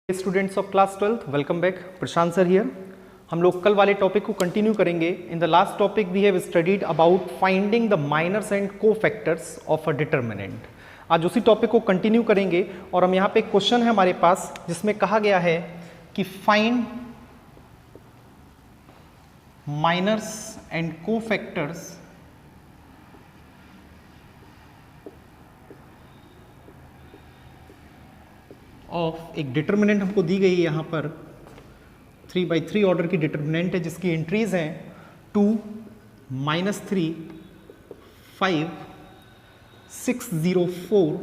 Students of class 12th welcome back. Prashant sir here. हम लोग कल वाले टॉपिक को कंटिन्यू करेंगे। In the last topic we have studied about finding the minors and cofactors of a determinant. आज उसी topic को कंटिन्यू करेंगे और हम यहाँ पे एक क्वेश्चन है हमारे पास जिसमें कहा गया है कि find miners and cofactors of एक डिटरमिनेंट हमको दी गई है यहाँ पर 3/3 ऑर्डर की डिटरमिनेंट है जिसकी एंट्रीज हैं 2, -3, 5, 6, 0, 4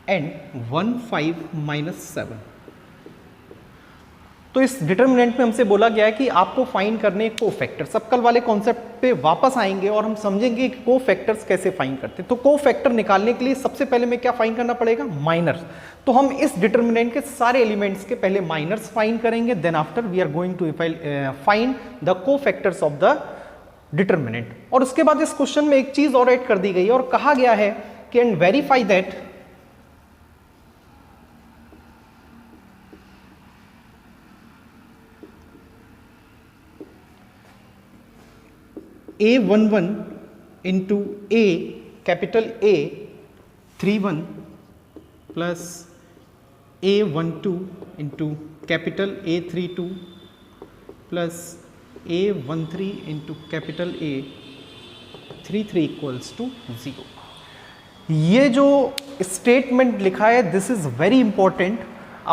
एंड 1, 5, -7। तो इस डिटरमिनेंट में हमसे बोला गया है कि आपको फाइंड करने को-फैक्टर्स। अब कल वाले कॉन्सेप्ट पे वापस आएंगे और हम समझेंगे कि को-फैक्टर्स कैसे फाइंड करते हैं। तो को-फैक्टर निकालने के लिए सबसे पहले हमें क्या फाइंड करना पड़ेगा? माइनर्स। तो हम इस डिटरमिनेंट के सारे एलिमेंट्स के पहले माइनर्स फाइंड करेंगे, then after we are going to find the cofactors of the determinant. और उसके बाद इस क्वेश्चन में एक चीज और ऐड कर दी गई है और कहा गया है कि and verify that A11 into A capital A 31 plus A12 into capital A32 plus A13 into capital A33 equals to 0। ये जो स्टेटमेंट लिखा है this is very important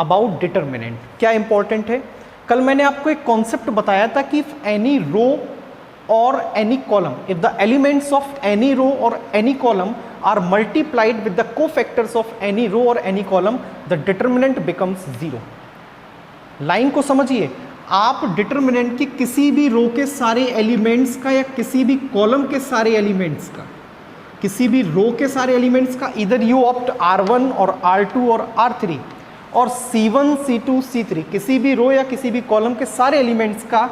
about determinant. क्या इंपॉर्टेंट है? कल मैंने आपको एक कॉन्सेप्ट बताया था कि any row or any column, if the elements of any row or any column are multiplied with the cofactors of any row or any column, the determinant becomes 0। Line को समझिए, आप डिटरमिनेंट की किसी भी रो के सारे एलिमेंट्स का या किसी भी कॉलम के सारे एलिमेंट्स का, किसी भी रो के सारे एलिमेंट्स का, इधर यू ऑप्ट R1 और R2 और R3 और C1, C2, C3, किसी भी रो या किसी भी कॉलम के सारे एलिमेंट्स का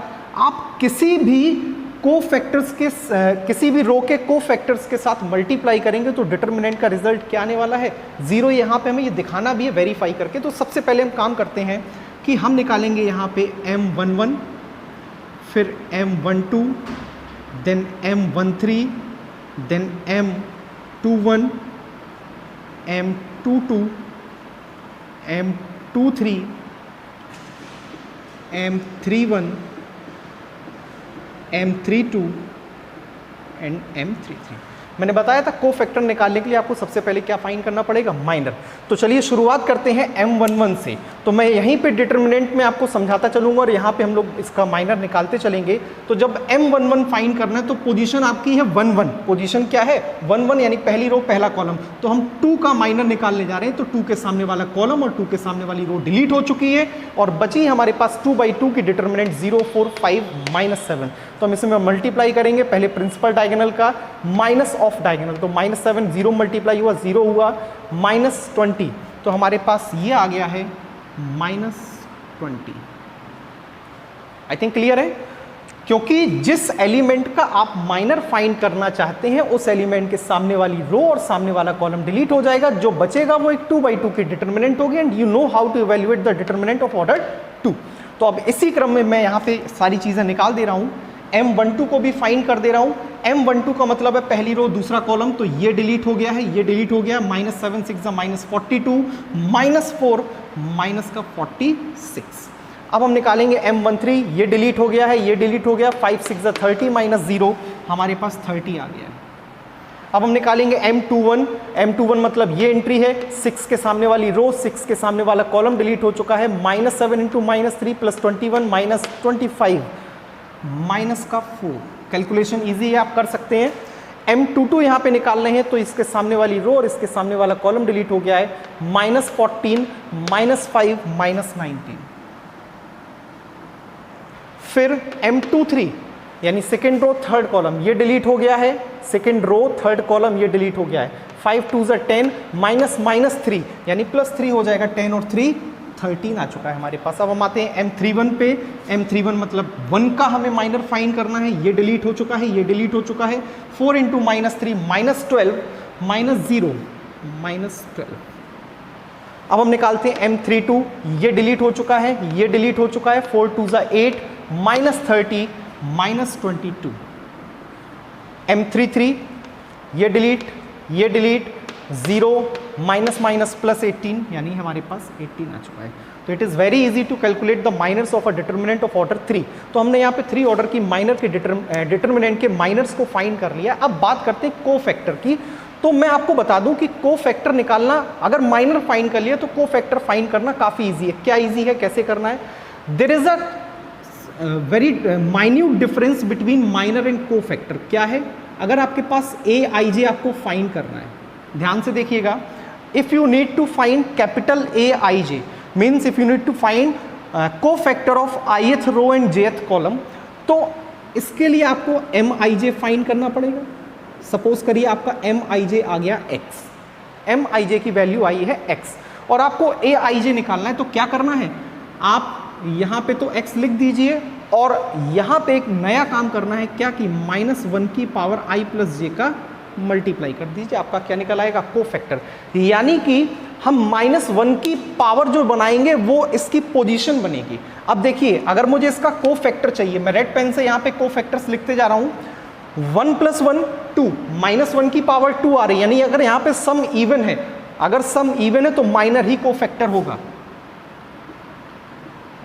आप किसी भी को-फैक्टर्स के किसी भी रो के को-फैक्टर्स के साथ मल्टीप्लाई करेंगे तो डिटरमिनेंट का रिजल्ट क्या आने वाला है? 0। यहाँ पे हमें ये दिखाना भी है वेरीफाई करके। तो सबसे पहले हम काम करते हैं कि हम निकालेंगे यहाँ पे M11, फिर M12, then M13, then M21, M22, M23, M31, M32 and M33। मैंने बताया था को-फैक्टर निकालने के लिए आपको सबसे पहले क्या फाइंड करना पड़ेगा? माइनर। तो चलिए शुरुआत करते हैं M11 से। तो मैं यहीं पे डिटरमिनेंट में आपको समझाता चलूंगा और यहाँ पे हम लोग इसका माइनर निकालते चलेंगे। तो जब M11 फाइंड करना है तो पोजीशन आपकी है 1, 1। पोजीशन क्या है? 1, 1 यानी पहली रो पहला कॉलम। तो हम 2 का माइनर निकालने जा रहे हैं। तो 2 के सामने वाला कॉलम और 2 के सामने वाली रो डिलीट हो चुकी है और बची हमारे पास 2/2 की डिटरमिनेंट 0, 4, 5, -7। तो हम इसमें मल्टीप्लाई करेंगे, पहले प्रिंसिपल डायगोनल का माइनस ऑफ डायगोनल। तो -7 0 मल्टीप्लाई हुआ 0 हुआ, -20। तो हमारे पास ये आ गया है -20। आई थिंक क्लियर है? क्योंकि जिस एलिमेंट का आप माइनर फाइंड करना चाहते हैं उस एलिमेंट के सामने वाली रो और सामने वाला कॉलम डिलीट हो जाएगा, जो बचेगा वो एक 2/2 की डिटरमिनेंट होगी। And you know how to evaluate the determinant of order 2। तो अब इसी क्रम में मैं यहाँ पे सारी चीजें निकाल दे रहा हूँ। M12 को भी फाइंड कर दे रहा हूँ। M12 का मतलब है पहली रो दूसरा कॉलम। तो ये डिलीट हो गया है, ये डिलीट हो गया। -7 6 -42, -4 -46। अब हम निकालेंगे M13। ये डिलीट हो गया है, ये डिलीट हो गया। 5 6 30 -0, हमारे पास 30 आ गया है। अब हम निकालेंगे M21। M21 मतलब ये एंट्री है, 6 के सामने वाली रो, 6 के सामने वाला कॉलम डिलीट हो चुका है। -7 × -3 + 21 -25 -4। कैलकुलेशन इजी है, आप कर सकते हैं। M22 यहाँ पे निकालने हैं तो इसके सामने वाली रो और इसके सामने वाला कॉलम डिलीट हो गया है। -14 -5 -19। फिर M23 यानी सेकेंड रो थर्ड कॉलम, ये डिलीट हो गया है। सेकेंड रो थर्ड कॉलम ये डिलीट हो गया है। 5 2 10 -3 यानी +3 हो जाएगा। 10 और 3 13 आ चुका है हमारे पास। अब हम आते हैं M31 पे। M31 मतलब 1 का हमें माइनर फाइंड करना है। ये डिलीट हो चुका है, ये डिलीट हो चुका है। 4 × -3 -12 -0 -12। अब हम निकालते हैं M32, ये डिलीट हो चुका है, ये डिलीट हो चुका है, 4 2 8 -30 -22, M33 ये डिलीट 0 माइनस माइनस प्लस 18, यानी हमारे पास 18 आ चुका है। तो it is very easy to calculate the minors of a determinant of order 3। तो हमने यहाँ पे 3 ऑर्डर की माइनर के डिटर्मिनेंट के माइनर्स को फाइंड कर लिया। अब बात करते हैं कोफैक्टर की। तो मैं आपको बता दूं कि कोफैक्टर निकालना, अगर माइनर फाइंड कर लिया तो कोफैक्टर फाइंड करना काफ़ी ईजी है। क्या ईजी है, कैसे करना है? There is a very minute difference between minor and cofactor. क्या है? अगर आपके पास AIJ आपको फाइंड करना है, ध्यान से देखिएगा, if you need to find capital AIJ means if you need to find cofactor of ith row and jth column, तो इसके लिए आपको MIJ फाइंड करना पड़ेगा। सपोज करिए आपका MIJ आ गया x, MIJ की वैल्यू आई है x, और आपको AIJ निकालना है। तो क्या करना है, आप यहाँ पे तो x लिख दीजिए और यहाँ पे एक नया काम करना है, क्या कि -1 की पावर i प्लस j का मल्टीप्लाई कर दीजिए। आपका क्या निकल आएगा? कोफैक्टर। यानी कि हम -1 की पावर जो बनाएंगे वो इसकी पोजीशन बनेगी। अब देखिए, अगर मुझे इसका कोफैक्टर चाहिए, मैं रेड पेन से यहाँ पे कोफैक्टर्स लिखते जा रहा हूँ। 1 + 1 2, -1 की पावर 2 आ रही है, यानी अगर यहाँ पे सम इवन है, अगर सम इवन है तो माइनर ही कोफैक्टर होगा,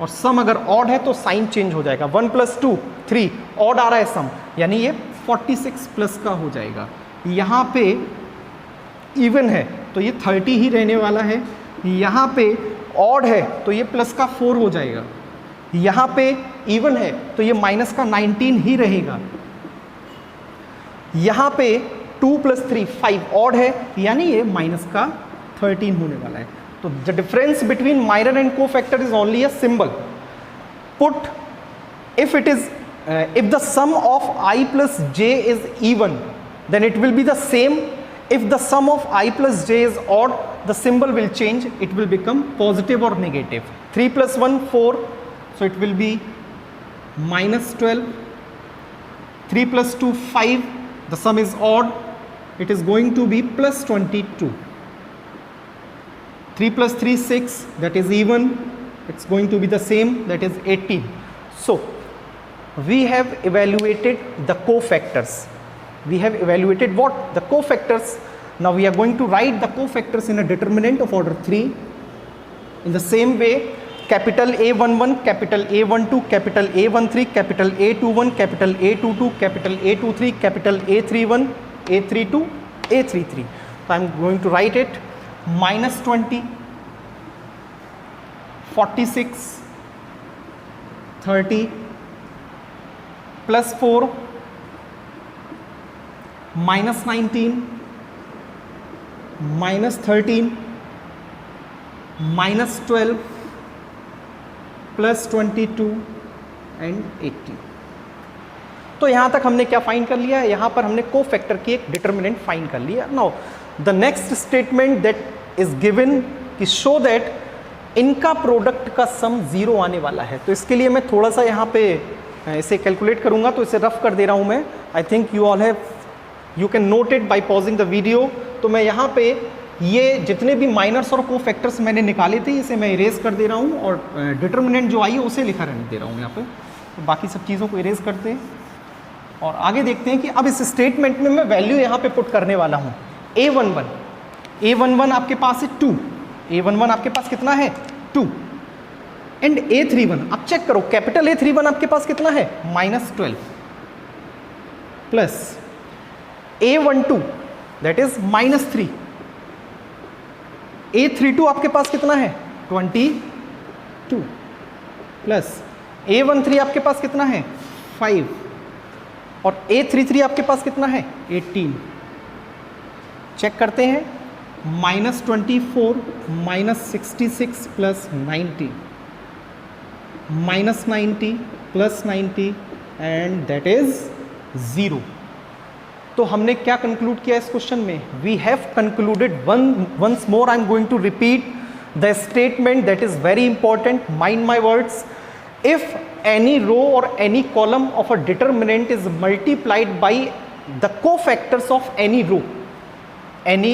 और सम अगर ऑड है तो साइन चेंज हो जाएगा। 1 + 2 3, ऑड आ रहा है सम, यानी ये 46 प्लस का हो जाएगा। यहाँ पे इवन है तो ये 30 ही रहने वाला है, यहाँ पे ऑड है तो ये प्लस का 4 हो जाएगा, यहाँ पे इवन है तो ये माइनस का 19 ही रहेगा, यहाँ पे 2 + 3 5, ऑड है यानी ये माइनस का 13 होने वाला है। तो the difference between minor and cofactor is only a symbol. Put if it is if the sum of I plus j is even, then it will be the same. If the sum of I plus j is odd, the symbol will change, it will become positive or negative. 3 + 1 4, so it will be -12. 3 + 2 5, the sum is odd, it is going to be +22. 3 + 3 6, that is even, it's going to be the same, that is 18. So we have evaluated the cofactors. We have evaluated what? The cofactors. Now we are going to write the cofactors in a determinant of order 3 in the same way. Capital A11, capital A12, capital A13, capital A21, capital A22, capital A23, capital A31, A32, A33. So I am going to write it: -20, 46, 30, +4, -19, -13, -12, +22 and 80। तो यहाँ तक हमने क्या find कर लिया है? यहाँ पर हमने कोफैक्टर की एक डिटर्मिनेंट फाइंड कर लिया। Now the next statement that is given कि शो दैट इनका प्रोडक्ट का सम 0 आने वाला है। तो इसके लिए मैं थोड़ा सा यहाँ पे इसे कैलकुलेट करूँगा, तो इसे रफ कर दे रहा हूँ मैं। I think you all have, you can note it by pausing the video. तो मैं यहाँ पे ये जितने भी माइनर्स और कोफैक्टर्स मैंने निकाले थे, इसे मैं इरेज कर दे रहा हूँ, और डिटर्मिनेंट जो आई है उसे लिखा रहने दे रहा हूँ यहाँ पे। तो बाकी सब चीज़ों को इरेज करते हैं और आगे देखते हैं कि अब इस स्टेटमेंट में मैं वैल्यू यहाँ पे पुट करने वाला हूँ। A11 आपके पास है 2, A11 आपके पास कितना है? 2, एंड A31 अब चेक करो, कैपिटल A31 आपके पास कितना है? -12, plus A12 that is -3, A32 आपके पास कितना है? 22, प्लस A13 आपके पास कितना है? 5, और A33 आपके पास कितना है? 18। चेक करते हैं, -24, -66 plus 90, -90 plus 90, and that is 0। तो हमने क्या कंक्लूड किया इस क्वेश्चन में? We have concluded, once more I am going to repeat the statement that is very important, mind my words. If any row or any column of a determinant is multiplied by the cofactors of any row, any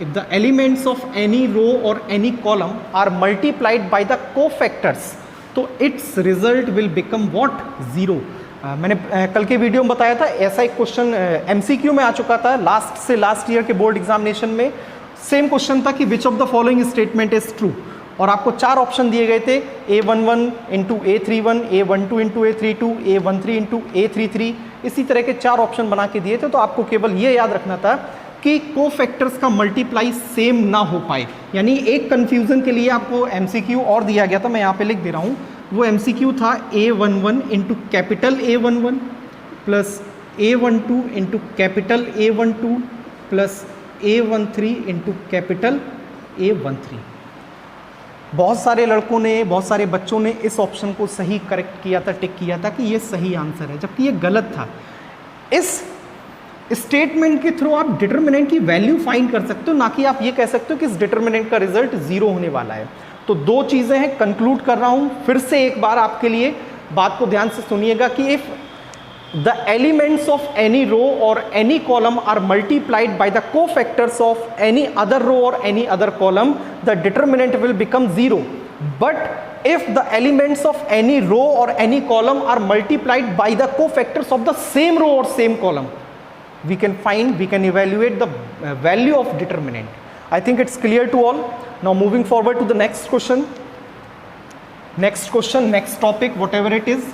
if the elements of any row or any column are multiplied by the cofactors, तो its result will become what? 0. मैंने कल के video में बताया था, ऐसा एक question MCQ में आ चुका था लास्ट से लास्ट ईयर के बोर्ड एग्जामिनेशन में. सेम क्वेश्चन था कि which of the following statement is true, और आपको 4 ऑप्शन दिए गए थे, A11 into A31, A12 into A32, A13 into A33, इसी तरह के 4 ऑप्शन बना के दिए थे. तो आपको केवल ये याद रखना था कि कोफैक्टर्स का मल्टीप्लाई सेम ना हो पाए. यानी एक कन्फ्यूजन के लिए आपको MCQ और दिया गया था, मैं यहाँ पे लिख दे रहा हूँ. वो MCQ था A11 into capital A11 plus A12 into capital A12 plus A13 into capital A13. बहुत सारे लड़कों ने, बहुत सारे बच्चों ने इस ऑप्शन को सही करेक्ट किया था, टिक किया था कि ये सही आंसर है, जबकि ये गलत था. इस स्टेटमेंट के थ्रू आप डिटरमिनेंट की वैल्यू फाइंड कर सकते हो, ना कि आप ये कह सकते हो कि इस डिटरमिनेंट का रिजल्ट 0 होने वाला है. तो 2 चीज़ें हैं, कंक्लूड कर रहा हूँ फिर से एक बार आपके लिए, बात को ध्यान से सुनिएगा कि if the elements of any row or any column are multiplied by the cofactors of any other row or any other column, the determinant will become 0. But if the elements of any row or any column are multiplied by the cofactors of the same row or same column, we can evaluate the value of determinant. I think it's clear to all. Now moving forward to the next question, next topic, whatever it is.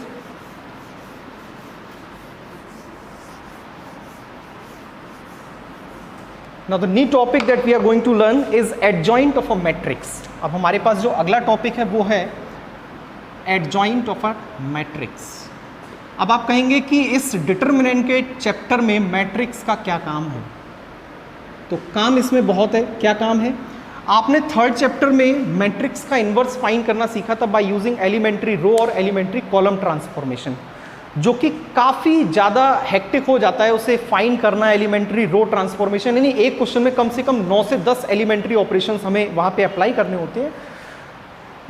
Now the new topic that we are going to learn is adjoint of a matrix. अब हमारे पास जो अगला topic है वो है adjoint of a matrix. अब आप कहेंगे कि इस डिटरमिनेंट के चैप्टर में मैट्रिक्स का क्या काम है? तो काम इसमें बहुत है. क्या काम है? आपने 3rd चैप्टर में मैट्रिक्स का इन्वर्स फाइंड करना सीखा था बाय यूजिंग एलिमेंट्री रो और एलिमेंट्री कॉलम ट्रांसफॉर्मेशन, जो कि काफ़ी ज़्यादा हेक्टिक हो जाता है उसे फाइंड करना, एलिमेंट्री रो ट्रांसफॉर्मेशन. यानी एक क्वेश्चन में कम से कम 9 से 10 एलिमेंट्री ऑपरेशंस हमें वहाँ पे अप्लाई करने होते हैं.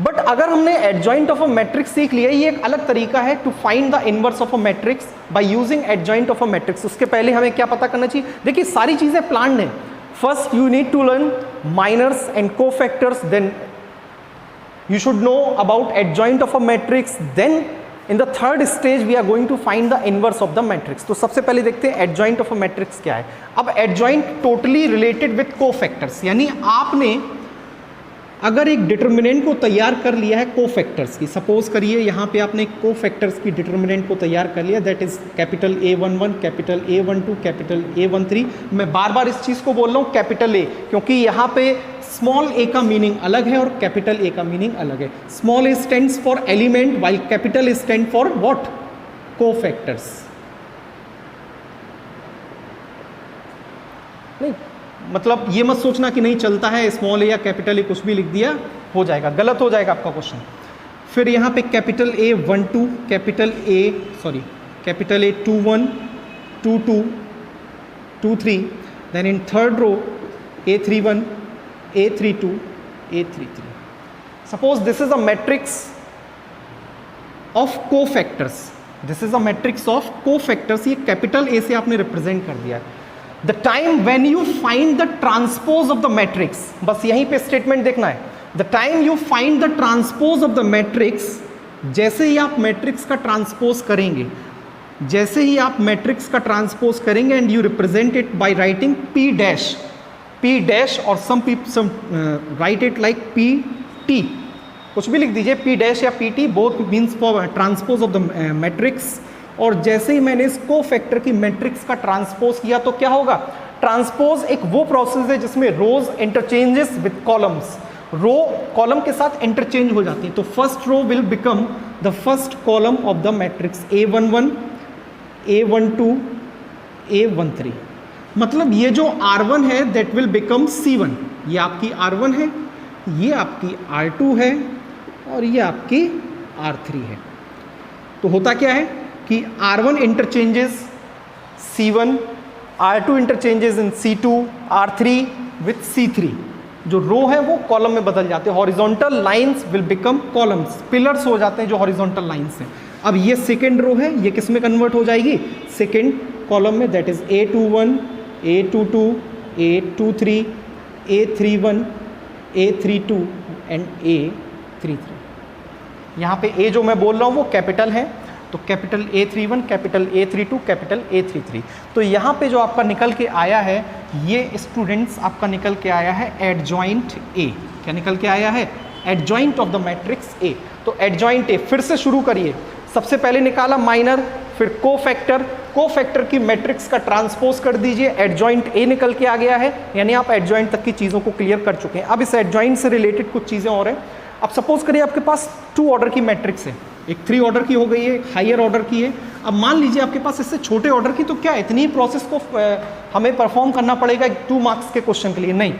बट अगर हमने एडजॉइंट ऑफ अ मैट्रिक्स सीख लिया, ये एक अलग तरीका है to find the inverse of a matrix by using adjoint of a matrix. उसके पहले हमें क्या पता करना चाहिए? देखिए सारी चीज़ें प्लान्ड हैं. First you need to learn minors and cofactors, then you should know about adjoint of a matrix, then in the 3rd stage we are going to find the inverse of the matrix. तो सबसे पहले देखते हैं adjoint of a matrix क्या है. अब adjoint totally related with cofactors, यानी आपने अगर एक डिटरमिनेंट को तैयार कर लिया है कोफैक्टर्स की, सपोज करिए यहाँ पे आपने कोफैक्टर्स की डिटरमिनेंट को तैयार कर लिया, that is capital A11, capital A12, capital A13. मैं बार बार इस चीज़ को बोल रहा हूँ कैपिटल A, क्योंकि यहाँ पे स्मॉल a का मीनिंग अलग है और कैपिटल A का मीनिंग अलग है. Small a stands for element while capital A stand for what? Cofactors. नहीं मतलब ये मत सोचना कि नहीं चलता है, स्मॉल ए या कैपिटल ए कुछ भी लिख दिया हो जाएगा, गलत हो जाएगा आपका क्वेश्चन. फिर यहाँ पे capital A12, capital A21, 22, 23, then in 3rd row A31, A32, A33. Suppose this is a matrix of cofactors, this is a matrix of cofactors. ये कैपिटल A से आपने रिप्रेजेंट कर दिया. The time when you find the transpose of the matrix, बस यहीं पे statement देखना है. The time you find the transpose of the matrix, जैसे ही आप मैट्रिक्स का ट्रांसपोज करेंगे, जैसे ही आप मैट्रिक्स का ट्रांसपोज करेंगे and you represent it by writing P dash और सम राइट इट लाइक PT, कुछ भी लिख दीजिए, P डैश या PT, both means for transpose of the matrix. और जैसे ही मैंने इस कोफैक्टर की मैट्रिक्स का ट्रांसपोज किया तो क्या होगा? ट्रांसपोज एक वो प्रोसेस है जिसमें rows interchanges with columns, row column के साथ इंटरचेंज हो जाती है. तो first row will become the first column of the matrix A11, A12, A13. मतलब ये जो R1 है दैट विल बिकम C1. ये आपकी R1 है, ये आपकी R2 है और ये आपकी R3 है. तो होता क्या है कि R1 interchanges C1, R2 interchanges in C2, R3 with C3. जो रो है वो कॉलम में बदल जाते हैं. Horizontal lines will become columns, pillars हो जाते हैं जो हॉरिजॉन्टल लाइंस हैं. अब ये सेकेंड रो है, ये किस में कन्वर्ट हो जाएगी? सेकेंड कॉलम में, that is A21, A22, A23, A31, A32 and A33। यहाँ पे A जो मैं बोल रहा हूँ वो कैपिटल है, तो capital A31, capital A32, capital A33। तो यहाँ पे जो आपका निकल के आया है, ये स्टूडेंट्स आपका निकल के आया है एडजॉइंट A। क्या निकल के आया है? Adjoint of the matrix A। तो एडजॉइंट A फिर से शुरू करिए, सबसे पहले निकाला माइनर, फिर कोफैक्टर, कोफैक्टर की मैट्रिक्स का ट्रांसपोज कर दीजिए, एडजॉइंट A निकल के आ गया है, यानी आप एडजॉइंट तक की चीज़ों को क्लियर कर चुके हैं। अब इस एडजॉइंट से रिलेटेड कुछ चीज़ें और हैं। अब सपोज करिए आपके पास 2 ऑर्डर की मैट्रिक्स है, एक 3 ऑर्डर की हो गई है, एक हायर ऑर्डर की है। अब मान लीजिए आपके पास इससे छोटे ऑर्डर की, तो क्या इतनी प्रोसेस को हमें परफॉर्म करना पड़ेगा 2 मार्क्स के क्वेश्चन के लिए? नहीं।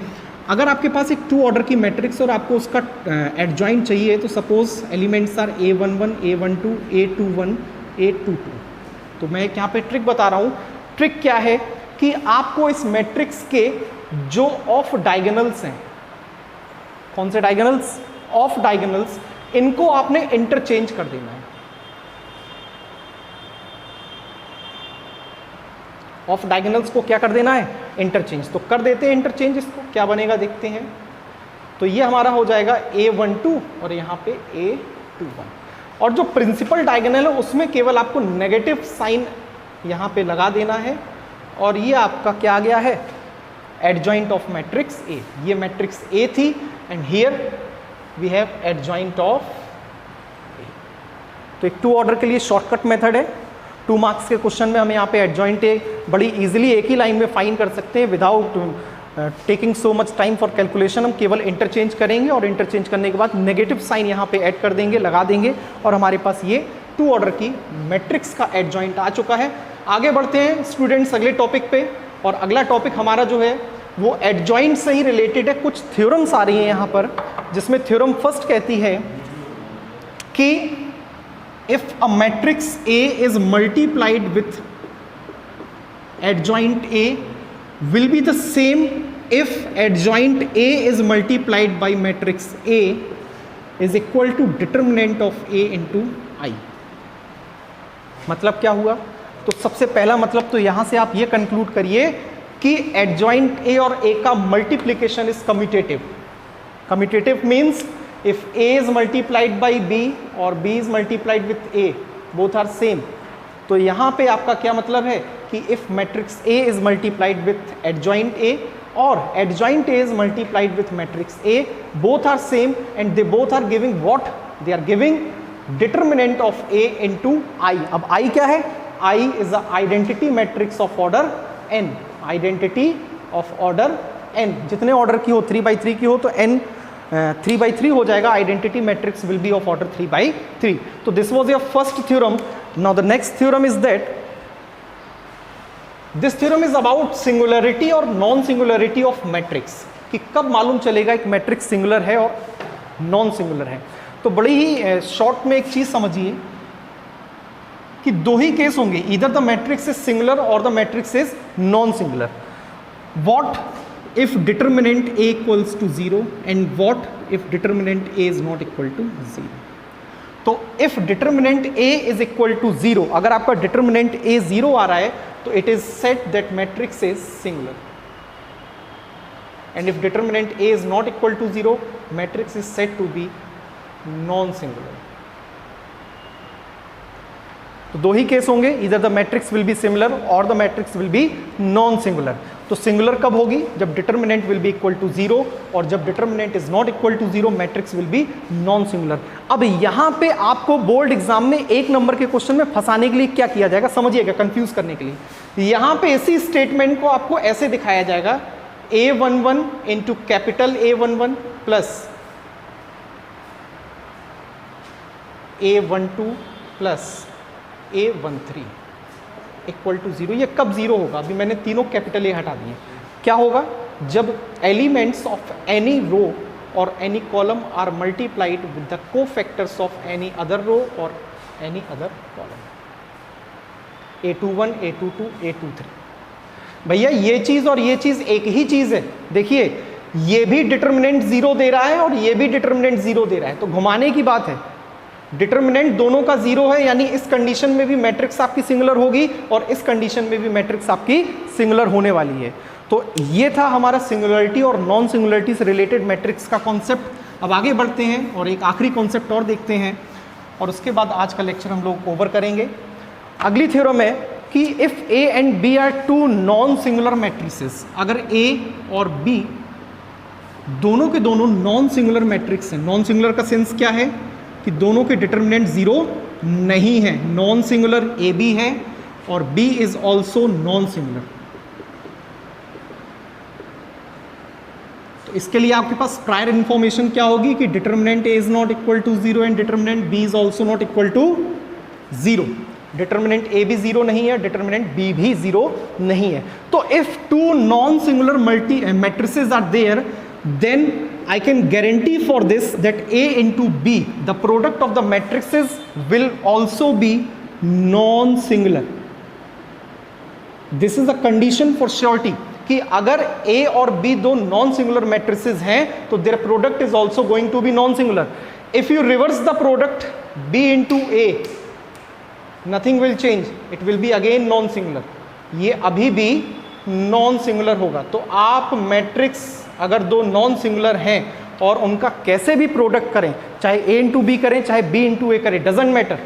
अगर आपके पास एक 2 ऑर्डर की मैट्रिक्स और आपको उसका एडजॉइंट चाहिए, तो suppose elements are A11, A12, A21, A22। तो मैं एक यहाँ पे ट्रिक बता रहा हूँ। ट्रिक क्या है कि आपको इस मैट्रिक्स के जो ऑफ डायगोनल्स हैं, कौन से डायगोनल्स? ऑफ डायगोनल्स, इनको आपने इंटरचेंज कर देना है। ऑफ डायगोनल्स को क्या कर देना है? इंटरचेंज। तो कर देते हैं इंटरचेंज, इसको क्या बनेगा देखते हैं। तो ये हमारा हो जाएगा A12 और यहाँ पे A21, और जो प्रिंसिपल डायगोनल है उसमें केवल आपको नेगेटिव साइन यहाँ पे लगा देना है, और ये आपका क्या आ गया है? Adjoint of matrix A। ये मैट्रिक्स A थी and here we have adjoint of A। तो एक 2 ऑर्डर के लिए शॉर्टकट मेथड है। 2 मार्क्स के क्वेश्चन में हम यहाँ पे एडजॉइंट A बड़ी इजीली एक ही लाइन में फाइंड कर सकते हैं without taking so much time for calculation. हम केवल इंटरचेंज करेंगे और इंटरचेंज करने के बाद नेगेटिव साइन यहाँ पे ऐड कर देंगे, लगा देंगे, और हमारे पास ये 2 ऑर्डर की मैट्रिक्स का एडजॉइंट आ चुका है। आगे बढ़ते हैं स्टूडेंट्स अगले टॉपिक पे, और अगला टॉपिक हमारा जो है वो एडजॉइंट से ही रिलेटेड है। कुछ थ्योरम्स आ रही हैं यहाँ पर, जिसमें थ्योरम फर्स्ट कहती है कि if a matrix A is multiplied with adjoint A will be the same if adjoint A is multiplied by matrix A is equal to determinant of A into I। मतलब क्या हुआ? तो सबसे पहला मतलब तो यहां से आप ये कंक्लूड करिए कि adjoint A और A का multiplication is commutative। Commutative means if A is multiplied by B or B is multiplied with A, both are same। तो यहाँ पे आपका क्या मतलब है कि if matrix A is multiplied with adjoint A और adjoint A is multiplied with matrix A, both are same and they both are giving what? They are giving determinant of A into I। अब I क्या है? I is a identity matrix of order n। Identity of order n, जितने order की हो 3x3 की हो तो n 3x3 हो जाएगा। Identity matrix will B of order 3x3। तो this was your first theorem. Now the next theorem is that this theorem is about singularity और नॉन सिंगुलरिटी ऑफ मैट्रिक्स, कि कब मालूम चलेगा एक मैट्रिक्स सिंगुलर है और नॉन सिंगुलर है। तो बड़ी ही शॉर्ट में एक चीज समझिए कि 2 ही केस होंगे, इधर द मैट्रिक्स इज सिंगुलर और the matrix is non singular. What if determinant A equals to 0 and what if determinant A is not equal to 0। तो if determinant A is equal to 0, अगर आपका determinant A 0 आ रहा है तो it is said that matrix is singular, and if determinant A is not equal to 0, matrix is said to be non singular. तो 2 ही case होंगे, इधर the matrix will be similar और the matrix will be non singular. तो singular कब होगी? जब determinant will be equal to 0, और जब determinant is not equal to 0, matrix will be non singular. अब यहां पे आपको बोर्ड एग्जाम में 1 नंबर के क्वेश्चन में फंसाने के लिए क्या किया जाएगा, समझिएगा, कंफ्यूज करने के लिए। यहां पे इसी स्टेटमेंट को आपको ऐसे दिखाया जाएगा, A11 into capital A11 plus A12 plus A13 equal to 0। ये कब 0 होगा? अभी मैंने तीनों कैपिटल A हटा दिए। क्या होगा? जब एलिमेंट्स ऑफ एनी रो और any column are multiplied with the cofactors of any other row और any other column. A21, A22, A23। भैया ये चीज और ये चीज एक ही चीज है। देखिए ये भी डिटरमिनेंट 0 दे रहा है और ये भी डिटरमिनेंट 0 दे रहा है, तो घुमाने की बात है। डिटरमिनेंट दोनों का 0 है, यानी इस कंडीशन में भी मैट्रिक्स आपकी सिंगुलर होगी और इस कंडीशन में भी मैट्रिक्स आपकी सिंगुलर होने वाली है। तो ये था हमारा सिंगुलरिटी और नॉन सिंगुलरिटी से रिलेटेड मैट्रिक्स का कॉन्सेप्ट। अब आगे बढ़ते हैं और एक आखिरी कॉन्सेप्ट और देखते हैं और उसके बाद आज का लेक्चर हम लोग ओवर करेंगे। अगली थ्योरम है कि if A and B are two non singular matrices, अगर A और B दोनों के दोनों नॉन सिंगुलर मैट्रिक्स हैं। नॉन सिंगुलर का सेंस क्या है कि दोनों के डिटर्मिनेंट जीरो नहीं है। नॉन सिंगुलर ए बी है और B is also non singular. तो इसके लिए आपके पास प्रायर इंफॉर्मेशन क्या होगी कि determinant A is not equal to zero and determinant B is also not equal to zero. Determinant A भी जीरो नहीं है, डिटर्मिनेंट बी भी जीरो नहीं है। तो if two non singular multi matrices are there, then I can guarantee for this that A into B, the product of the matrices will also be non-singular. This is a condition for surety कि अगर A और B दो non-singular matrices हैं तो their product is also going to be non-singular. If you reverse the product B into A, nothing will change. It will be again non-singular. ये अभी भी non-singular होगा। तो आप मैट्रिक्स अगर दो नॉन सिंगुलर हैं और उनका कैसे भी प्रोडक्ट करें, चाहे A इंटू बी करें चाहे B इंटू ए करें, डजेंट मैटर,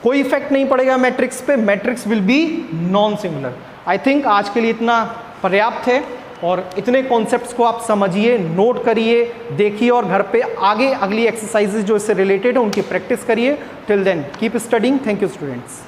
कोई इफेक्ट नहीं पड़ेगा मैट्रिक्स पे, matrix will be non singular. I think आज के लिए इतना पर्याप्त है और इतने कॉन्सेप्ट्स को आप समझिए, नोट करिए, देखिए और घर पे आगे अगली एक्सरसाइजेज जो इससे रिलेटेड है उनकी प्रैक्टिस करिए। Till then keep studying. Thank you students.